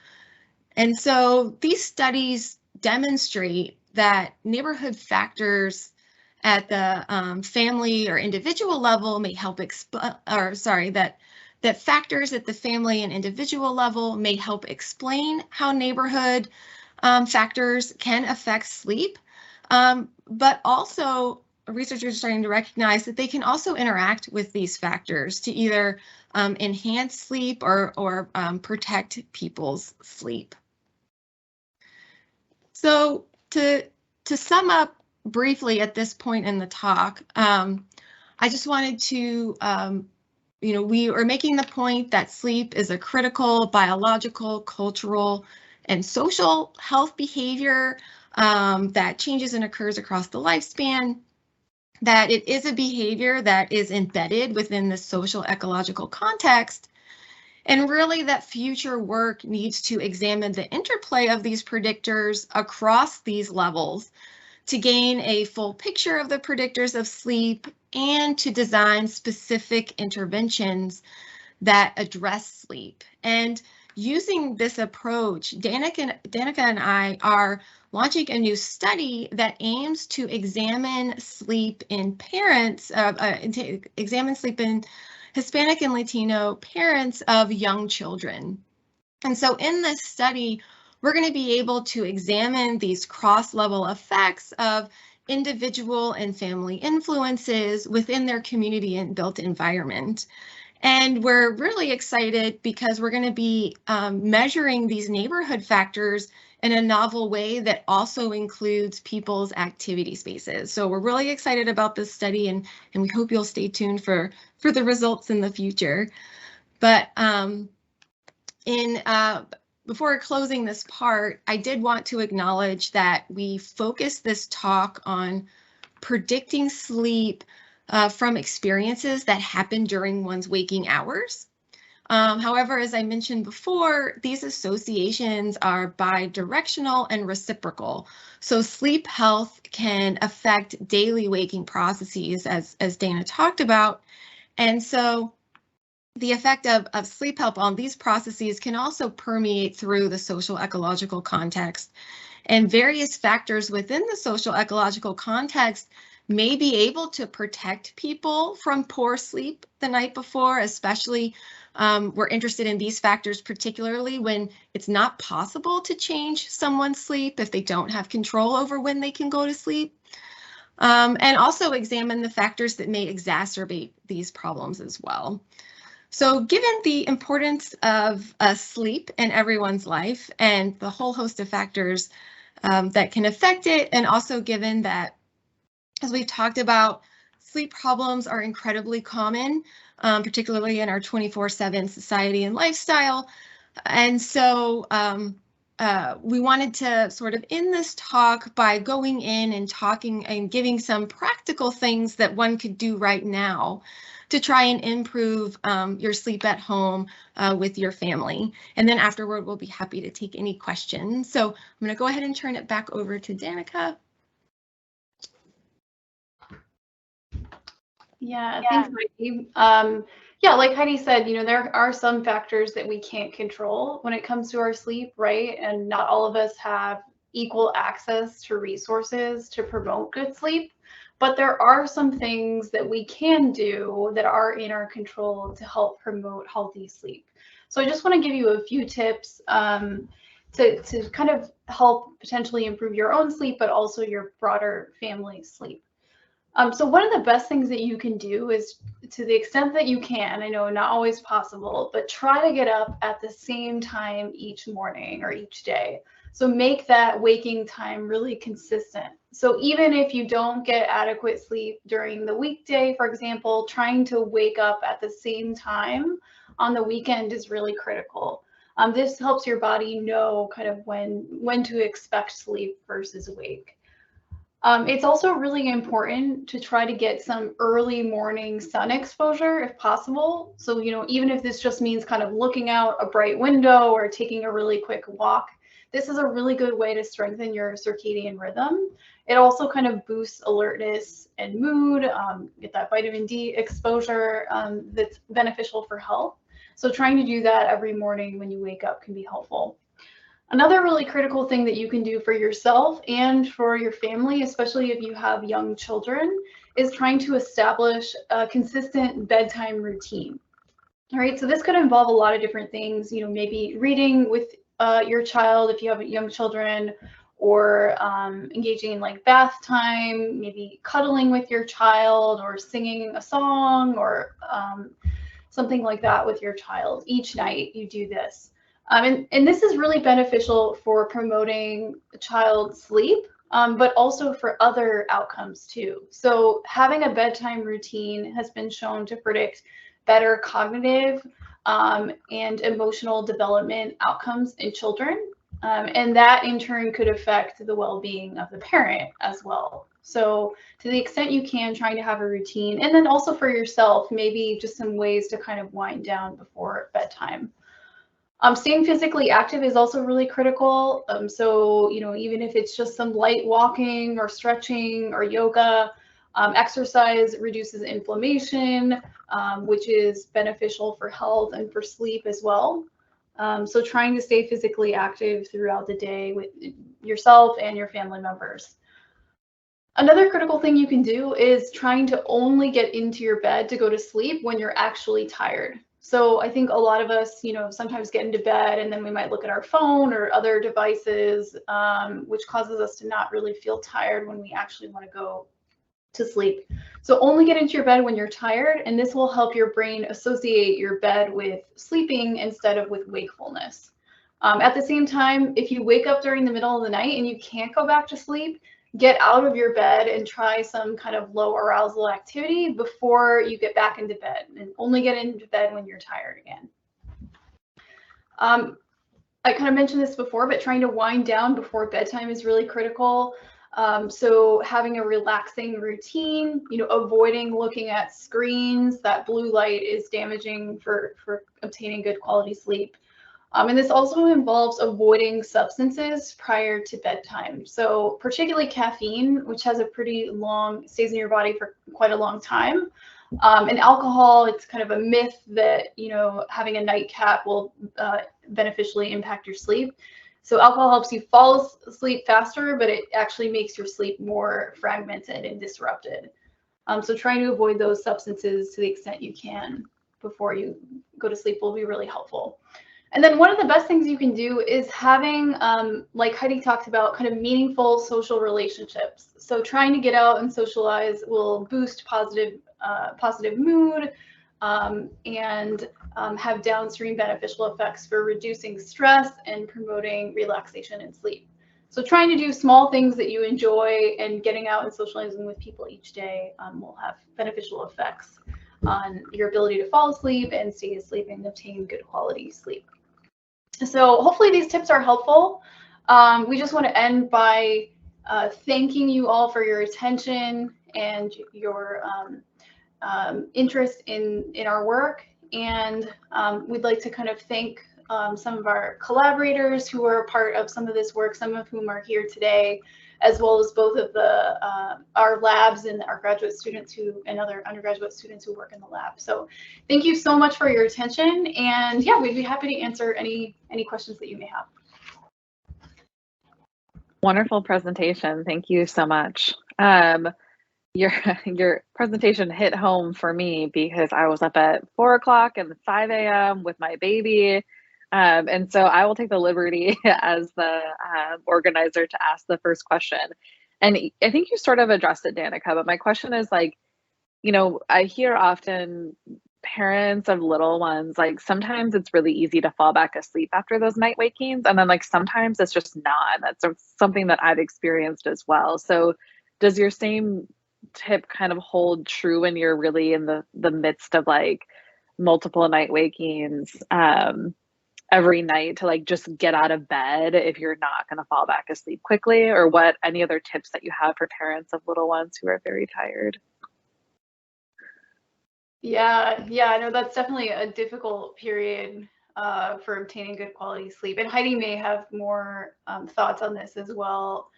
so these studies demonstrate that neighborhood factors at the family or individual level may help that factors at the family and individual level may help explain how neighborhood factors can affect sleep, but also researchers are starting to recognize that they can also interact with these factors to either enhance sleep or protect people's sleep. So to sum up briefly at this point in the talk, I just wanted to we are making the point that sleep is a critical biological, cultural, and social health behavior that changes and occurs across the lifespan, that it is a behavior that is embedded within the social ecological context, And really that future work needs to examine the interplay of these predictors across these levels to gain a full picture of the predictors of sleep and to design specific interventions that address sleep. And using this approach, Danica and I are launching a new study that aims to examine sleep in parents, examine sleep in Hispanic and Latino parents of young children. And so in this study, we're going to be able to examine these cross-level effects of individual and family influences within their community and built environment. And we're really excited because we're going to be measuring these neighborhood factors in a novel way that also includes people's activity spaces. So we're really excited about this study, and we hope you'll stay tuned for the results in the future. But before closing this part, I did want to acknowledge that we focus this talk on predicting sleep from experiences that happen during one's waking hours. However, as I mentioned before, these associations are bidirectional and reciprocal. So sleep health can affect daily waking processes, as Dana talked about. And so the effect of sleep health on these processes can also permeate through the social ecological context. And various factors within the social ecological context may be able to protect people from poor sleep the night before, especially we're interested in these factors, particularly when it's not possible to change someone's sleep if they don't have control over when they can go to sleep. And also examine the factors that may exacerbate these problems as well. So given the importance of sleep in everyone's life and the whole host of factors that can affect it, and also given that, as we've talked about, sleep problems are incredibly common, particularly in our 24/7 society and lifestyle. And so we wanted to sort of end this talk by going in and talking and giving some practical things that one could do right now to try and improve your sleep at home with your family. And then afterward, we'll be happy to take any questions. So I'm going to go ahead and turn it back over to Danica. Yeah, thanks, Heidi. Yeah, like Heidi said, there are some factors that we can't control when it comes to our sleep, right? And not all of us have equal access to resources to promote good sleep. But there are some things that we can do that are in our control to help promote healthy sleep. So I just want to give you a few tips to kind of help potentially improve your own sleep, but also your broader family sleep. So one of the best things that you can do is, to the extent that you can, I know not always possible, but try to get up at the same time each morning or each day. So make that waking time really consistent. So even if you don't get adequate sleep during the weekday, for example, trying to wake up at the same time on the weekend is really critical. This helps your body know kind of when to expect sleep versus wake. It's also really important to try to get some early morning sun exposure if possible. So, even if this just means kind of looking out a bright window or taking a really quick walk, this is a really good way to strengthen your circadian rhythm. It also kind of boosts alertness and mood, get that vitamin D exposure that's beneficial for health. So trying to do that every morning when you wake up can be helpful. Another really critical thing that you can do for yourself and for your family, especially if you have young children, is trying to establish a consistent bedtime routine. All right, so this could involve a lot of different things, maybe reading with your child if you have young children, or engaging in like bath time, maybe cuddling with your child, or singing a song, or something like that with your child. Each night you do this. And this is really beneficial for promoting child sleep, but also for other outcomes too. So having a bedtime routine has been shown to predict better cognitive and emotional development outcomes in children. And that in turn could affect the well-being of the parent as well. So to the extent you can, trying to have a routine, and then also for yourself, maybe just some ways to kind of wind down before bedtime. Staying physically active is also really critical. So, even if it's just some light walking or stretching or yoga, exercise reduces inflammation, which is beneficial for health and for sleep as well. So trying to stay physically active throughout the day with yourself and your family members. Another critical thing you can do is trying to only get into your bed to go to sleep when you're actually tired. So I think a lot of us, sometimes get into bed and then we might look at our phone or other devices, which causes us to not really feel tired when we actually want to go to sleep. So only get into your bed when you're tired, and this will help your brain associate your bed with sleeping instead of with wakefulness. At the same time, if you wake up during the middle of the night and you can't go back to sleep, get out of your bed and try some kind of low arousal activity before you get back into bed, and only get into bed when you're tired again. I kind of mentioned this before, but trying to wind down before bedtime is really critical. So having a relaxing routine, avoiding looking at screens. That blue light is damaging for obtaining good quality sleep. And this also involves avoiding substances prior to bedtime. So particularly caffeine, which has a pretty long, stays in your body for quite a long time. And alcohol, it's kind of a myth that, having a nightcap will beneficially impact your sleep. So alcohol helps you fall asleep faster, but it actually makes your sleep more fragmented and disrupted. So trying to avoid those substances to the extent you can before you go to sleep will be really helpful. And then one of the best things you can do is having, like Heidi talked about, kind of meaningful social relationships. So trying to get out and socialize will boost positive mood and have downstream beneficial effects for reducing stress and promoting relaxation and sleep. So trying to do small things that you enjoy and getting out and socializing with people each day will have beneficial effects on your ability to fall asleep and stay asleep and obtain good quality sleep. So hopefully these tips are helpful. We just want to end by thanking you all for your attention and your interest in our work. And we'd like to kind of thank some of our collaborators who are a part of some of this work, some of whom are here today, as well as both of our labs and our graduate students and other undergraduate students who work in the lab. So thank you so much for your attention, and yeah, we'd be happy to answer any questions that you may have. Wonderful presentation. Thank you so much. Your presentation hit home for me because I was up at 4 o'clock and 5 a.m. with my baby. And so I will take the liberty as the organizer to ask the first question. And I think you sort of addressed it, Danica, but my question is like, I hear often parents of little ones, like sometimes it's really easy to fall back asleep after those night wakings. And then like sometimes it's just not. That's something that I've experienced as well. So does your same tip kind of hold true when you're really in the midst of like multiple night wakings every night to like just get out of bed if you're not going to fall back asleep quickly? Or any other tips that you have for parents of little ones who are very tired? Yeah, no, that's definitely a difficult period for obtaining good quality sleep. And Heidi may have more thoughts on this as well.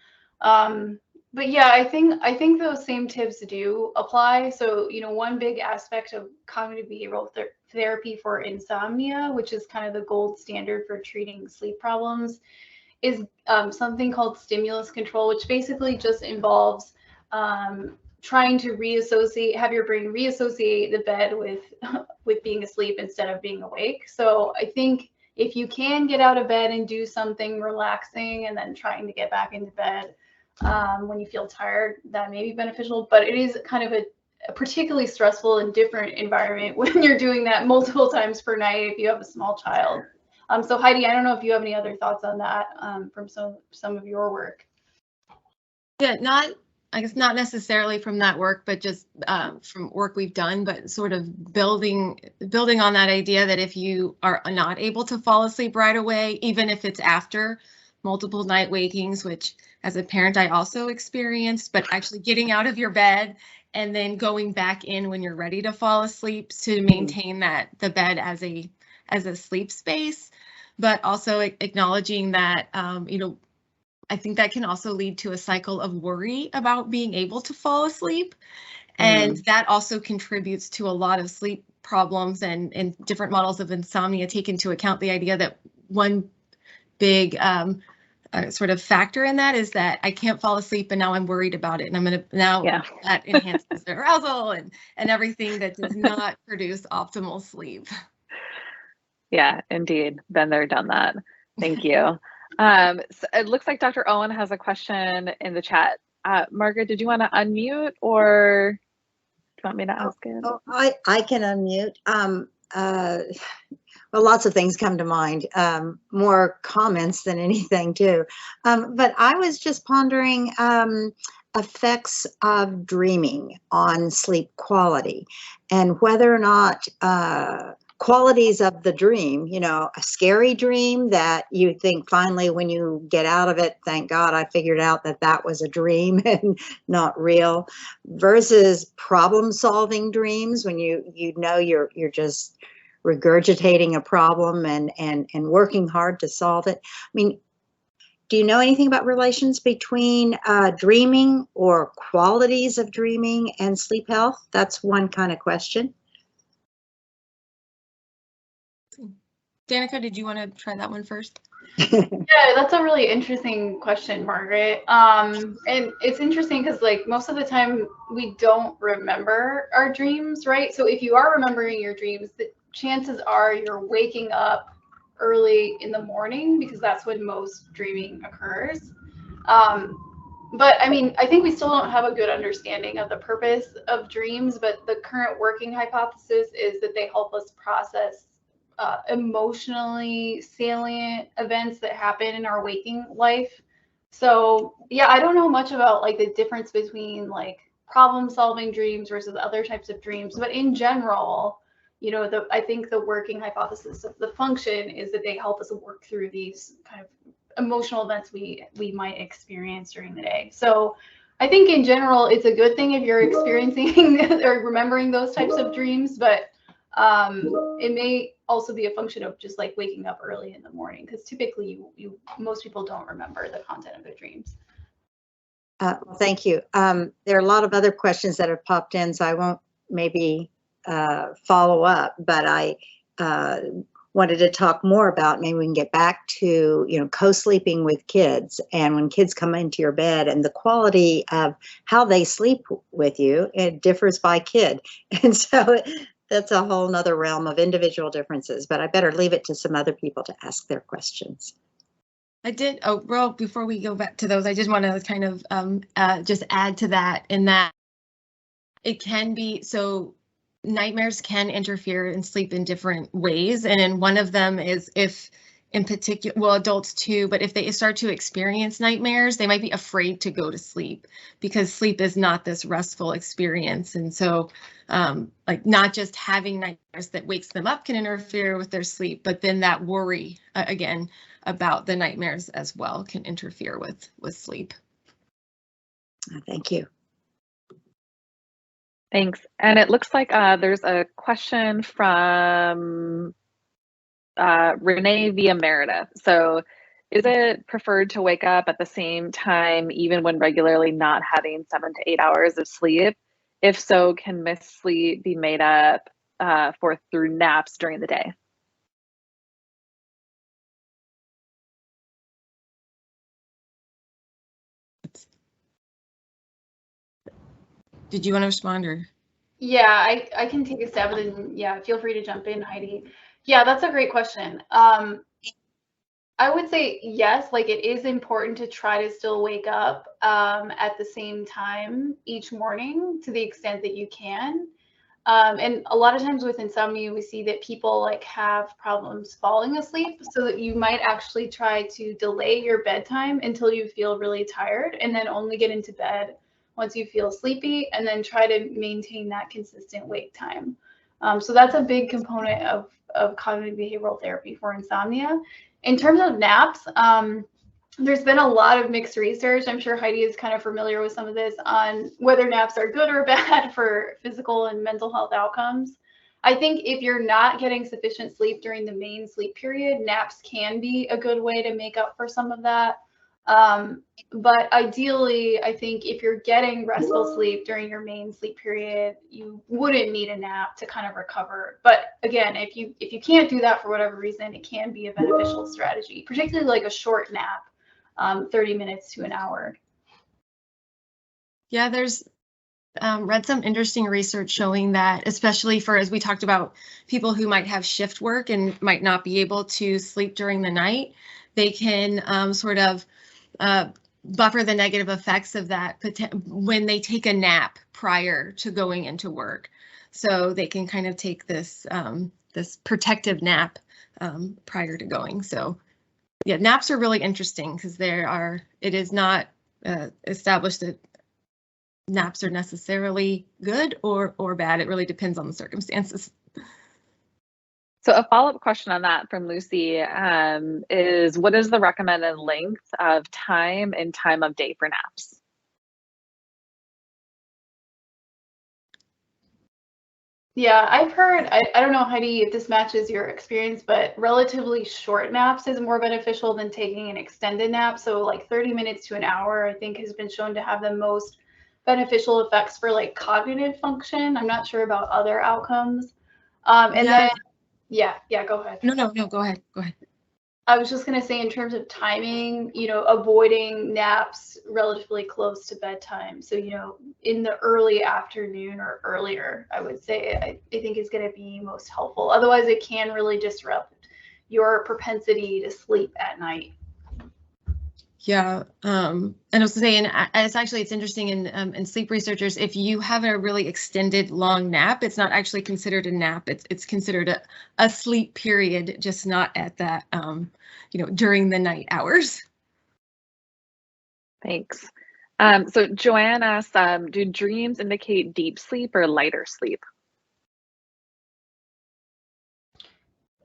But yeah, I think those same tips do apply. So, one big aspect of cognitive behavioral therapy for insomnia, which is kind of the gold standard for treating sleep problems, is something called stimulus control, which basically just involves trying to have your brain reassociate the bed with being asleep instead of being awake. So I think if you can get out of bed and do something relaxing and then trying to get back into bed when you feel tired, that may be beneficial, but it is kind of a particularly stressful and different environment when you're doing that multiple times per night if you have a small child. So Heidi, I don't know if you have any other thoughts on that from some of your work. Yeah, I guess not necessarily from that work, but just from work we've done, but sort of building on that idea that if you are not able to fall asleep right away, even if it's after multiple night wakings, which as a parent I also experienced, but actually getting out of your bed and then going back in when you're ready to fall asleep to maintain that the bed as a sleep space, but also acknowledging that, you know, I think that can also lead to a cycle of worry about being able to fall asleep. And that also contributes to a lot of sleep problems, and different models of insomnia take into account the idea that one big sort of factor in that is that I can't fall asleep and now I'm worried about it. And I'm going to now that enhances the arousal and everything that does not produce optimal sleep. Yeah, indeed. Been there, done that. Thank you. So it looks like Dr. Owen has a question in the chat. Margaret, did you want to unmute, or do you want me to ask it? Oh, I can unmute. Well, lots of things come to mind, more comments than anything too. But I was just pondering effects of dreaming on sleep quality, and whether or not qualities of the dream, you know, a scary dream that you think finally when you get out of it, thank God I figured out that that was a dream and not real, versus problem solving dreams when you know you're just regurgitating a problem and working hard to solve it. I mean, do you know anything about relations between dreaming or qualities of dreaming and sleep health? That's one kind of question. Danica, did you want to try that one first? Yeah, that's a really interesting question, Margaret. And it's interesting because, like, most of the time we don't remember our dreams, right? So if you are remembering your dreams, the chances are you're waking up early in the morning, because that's when most dreaming occurs. But I mean, I think we still don't have a good understanding of the purpose of dreams, but the current working hypothesis is that they help us process emotionally salient events that happen in our waking life. So yeah, I don't know much about like the difference between like problem solving dreams versus other types of dreams, but in general, you know, I think the working hypothesis of the function is that they help us work through these kind of emotional events we might experience during the day. So I think in general, it's a good thing if you're experiencing or remembering those types of dreams, but it may also be a function of just like waking up early in the morning, because typically most people don't remember the content of their dreams. Thank you. There are a lot of other questions that have popped in, so I won't maybe follow up, but I wanted to talk more about, maybe we can get back to, you know, co-sleeping with kids, and when kids come into your bed and the quality of how they sleep with you, it differs by kid. And so that's a whole nother realm of individual differences, but I better leave it to some other people to ask their questions. I did, oh, well, before we go back to those, I just want to kind of just add to that, in that it can be, so nightmares can interfere in sleep in different ways. And in one of them is if, in particular, well, adults too, but if they start to experience nightmares, they might be afraid to go to sleep, because sleep is not this restful experience. And so like not just having nightmares that wakes them up can interfere with their sleep, but then that worry again about the nightmares as well can interfere with sleep. Thank you. Thanks. And it looks like there's a question from Renee via Meredith. So is it preferred to wake up at the same time even when regularly not having 7 to 8 hours of sleep? If so, can missed sleep be made up for through naps during the day? Did you want to respond, or? Yeah, I can take a stab, and then yeah, feel free to jump in, Heidi. Yeah, that's a great question. I would say yes, like it is important to try to still wake up at the same time each morning to the extent that you can. And a lot of times with insomnia, we see that people like have problems falling asleep, so that you might actually try to delay your bedtime until you feel really tired, and then only get into bed once you feel sleepy, and then try to maintain that consistent wake time. So that's a big component of cognitive behavioral therapy for insomnia. In terms of naps, there's been a lot of mixed research. I'm sure Heidi is kind of familiar with some of this on whether naps are good or bad for physical and mental health outcomes. I think if you're not getting sufficient sleep during the main sleep period, naps can be a good way to make up for some of that. But ideally, I think if you're getting restful sleep during your main sleep period, you wouldn't need a nap to kind of recover. But again, if you can't do that for whatever reason, it can be a beneficial strategy, particularly like a short nap, 30 minutes to an hour. Yeah, there's read some interesting research showing that, especially for, as we talked about, people who might have shift work and might not be able to sleep during the night, they can sort of buffer the negative effects of that when they take a nap prior to going into work. So they can kind of take this this protective nap prior to going. So yeah, naps are really interesting because it is not established that naps are necessarily good or bad. It really depends on the circumstances. So a follow-up question on that from Lucy is, what is the recommended length of time and time of day for naps? Yeah, I've heard, I don't know, Heidi, if this matches your experience, but relatively short naps is more beneficial than taking an extended nap. So like 30 minutes to an hour, I think, has been shown to have the most beneficial effects for like cognitive function. I'm not sure about other outcomes. And then, yeah, go ahead. No, go ahead. I was just going to say, in terms of timing, avoiding naps relatively close to bedtime. So, in the early afternoon or earlier, I would say, I think is going to be most helpful. Otherwise, it can really disrupt your propensity to sleep at night. Yeah, and I was saying, it's interesting in sleep researchers, if you have a really extended long nap, it's not actually considered a nap. It's considered a sleep period, just not at that during the night hours. Thanks. So Joanne asks, do dreams indicate deep sleep or lighter sleep?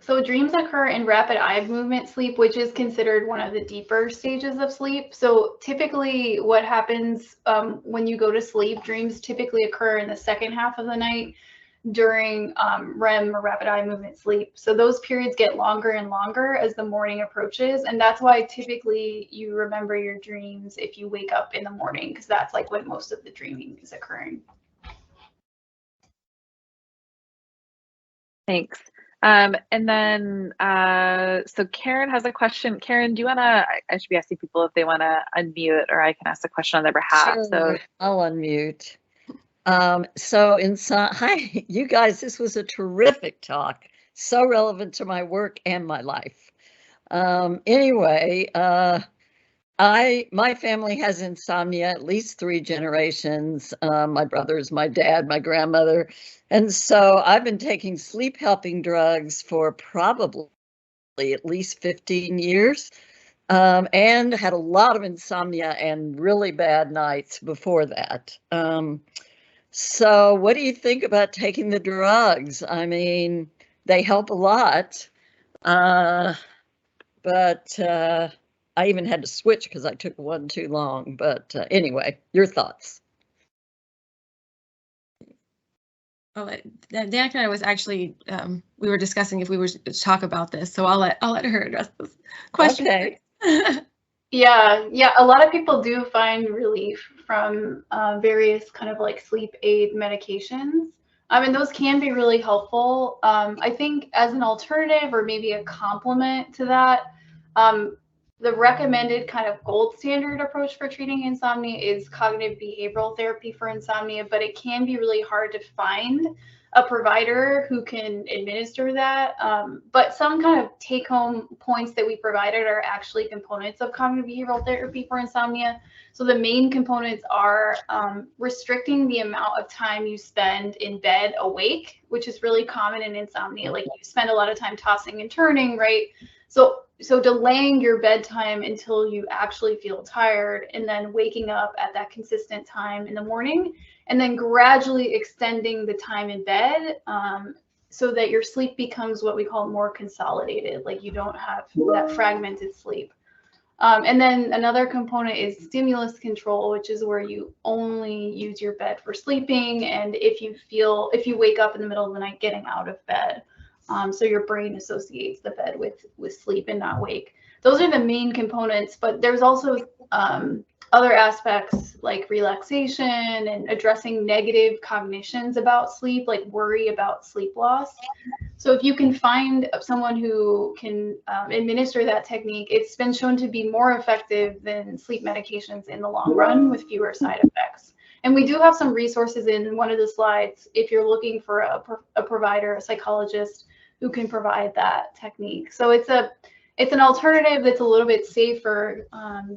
So dreams occur in rapid eye movement sleep, which is considered one of the deeper stages of sleep. So typically what happens when you go to sleep, dreams typically occur in the second half of the night during REM or rapid eye movement sleep. So those periods get longer and longer as the morning approaches. And that's why typically you remember your dreams if you wake up in the morning, because that's like when most of the dreaming is occurring. Thanks. And then, so Karen has a question. Karen, do you want to, I should be asking people if they want to unmute, or I can ask a question on their behalf. Sure, So I'll unmute. Hi, you guys, this was a terrific talk. So relevant to my work and my life. Anyway, my family has insomnia, at least 3 generations. My brothers, my dad, my grandmother. And so I've been taking sleep helping drugs for probably at least 15 years. And had a lot of insomnia and really bad nights before that. So what do you think about taking the drugs? I mean, they help a lot, but I even had to switch because I took one too long. But anyway, your thoughts? Oh, Danica and I was actually, we were discussing if we were to talk about this, so I'll let her address this question. Okay. Yeah, a lot of people do find relief from various kind of like sleep aid medications. And those can be really helpful. I think as an alternative or maybe a complement to that, the recommended kind of gold standard approach for treating insomnia is cognitive behavioral therapy for insomnia, but it can be really hard to find a provider who can administer that. But some kind of take-home points that we provided are actually components of cognitive behavioral therapy for insomnia. So the main components are restricting the amount of time you spend in bed awake, which is really common in insomnia. Like you spend a lot of time tossing and turning, right? So delaying your bedtime until you actually feel tired and then waking up at that consistent time in the morning, and then gradually extending the time in bed so that your sleep becomes what we call more consolidated, like you don't have that fragmented sleep. And then another component is stimulus control, which is where you only use your bed for sleeping. And if you wake up in the middle of the night, getting out of bed. So your brain associates the bed with sleep and not wake. Those are the main components, but there's also other aspects like relaxation and addressing negative cognitions about sleep, like worry about sleep loss. So if you can find someone who can administer that technique, it's been shown to be more effective than sleep medications in the long run with fewer side effects. And we do have some resources in one of the slides if you're looking for a provider, a psychologist who can provide that technique. So it's an alternative that's a little bit safer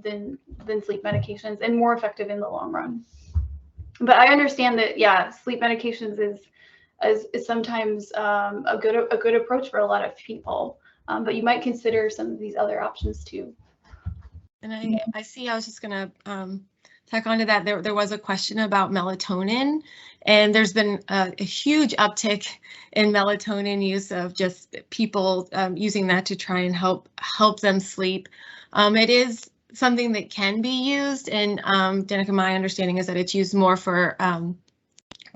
than sleep medications and more effective in the long run. But I understand that, yeah, sleep medications is sometimes a good approach for a lot of people. But you might consider some of these other options too. And I see, I was just gonna tack onto that. There was a question about melatonin, and there's been a huge uptick in melatonin use of just people using that to try and help them sleep. It is something that can be used, and Danica, my understanding is that it's used more for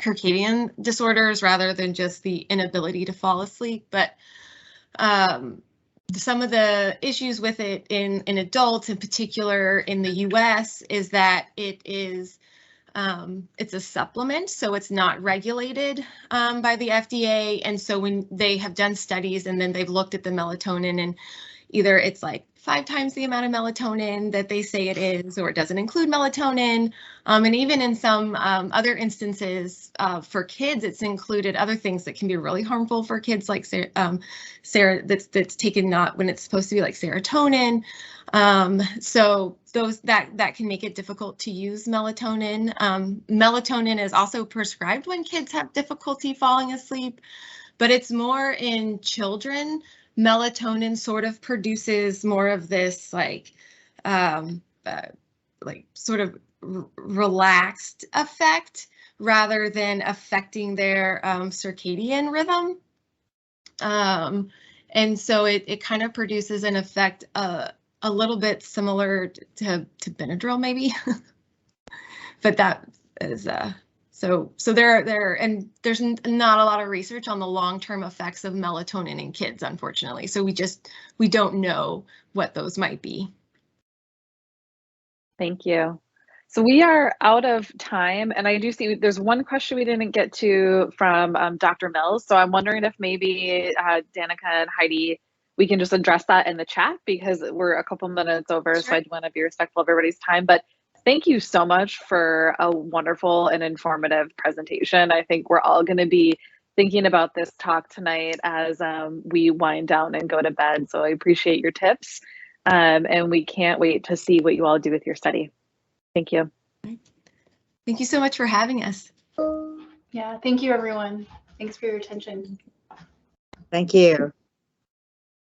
circadian disorders rather than just the inability to fall asleep. But some of the issues with it in adults, in particular in the US, is that it's a supplement, so it's not regulated by the FDA. And so when they have done studies and then they've looked at the melatonin, and either it's like 5 times the amount of melatonin that they say it is, or it doesn't include melatonin. And even in some other instances for kids, it's included other things that can be really harmful for kids, like that's taken not when it's supposed to be, like serotonin. So that can make it difficult to use melatonin. Melatonin is also prescribed when kids have difficulty falling asleep, but it's more in children. Melatonin sort of produces more of this like sort of relaxed effect rather than affecting their circadian rhythm. And so it kind of produces an effect a little bit similar to Benadryl maybe, but that is so and there's not a lot of research on the long-term effects of melatonin in kids, unfortunately. So we don't know what those might be. Thank you. So we are out of time, and I do see there's one question we didn't get to from Dr. Mills. So I'm wondering if maybe Danica and Heidi, we can just address that in the chat because we're a couple minutes over. Sure. So I want to be respectful of everybody's time. But thank you so much for a wonderful and informative presentation. I think we're all going to be thinking about this talk tonight as we wind down and go to bed. So I appreciate your tips, and we can't wait to see what you all do with your study. Thank you. Thank you so much for having us. Yeah, thank you, everyone. Thanks for your attention. Thank you.